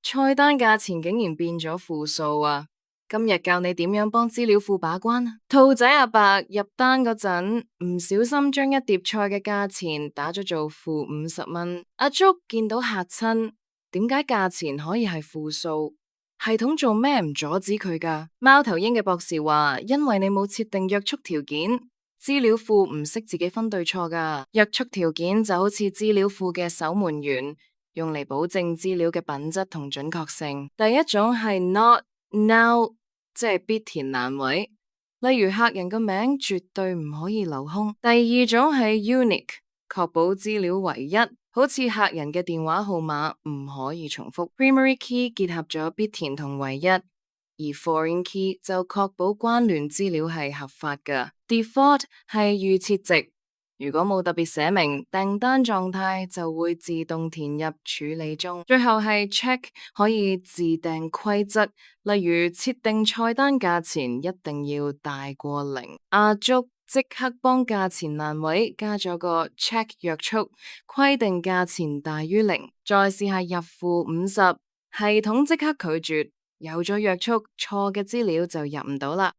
菜單價錢竟然變咗負數啊！今日教你點樣幫資料庫把關啊。兔仔阿伯入單嗰陣唔小心將一碟菜嘅價錢打咗做-50蚊，阿竹見到嚇親，點解價錢可以係負數？系統做咩唔阻止佢㗎？貓頭鷹嘅博士話：因為你冇設定約束條件，資料庫唔識自己分對錯㗎。約束條件就好似資料庫嘅守門員，用嚟保證資料嘅品質同準確性。第一種係 not now，即係必填難位，例如客人個名絕對唔可以留空。第二種係 unique，確保資料唯一，好似客人嘅電話號碼唔可以重複。Primary key 結合咗必填同唯一，而 foreign key 就確保關聯資料係合法㗎。Default 係預設值，如果冇特別寫明，訂單狀態就會自動填入處理中。最後係 check 可以自訂規則，例如設定菜單價錢一定要大過0。阿竹即刻幫價錢欄位加咗個 check 約束，規定價錢大於0，再試下入庫50，系統即刻拒絕，有咗約束，錯嘅資料就入唔到啦。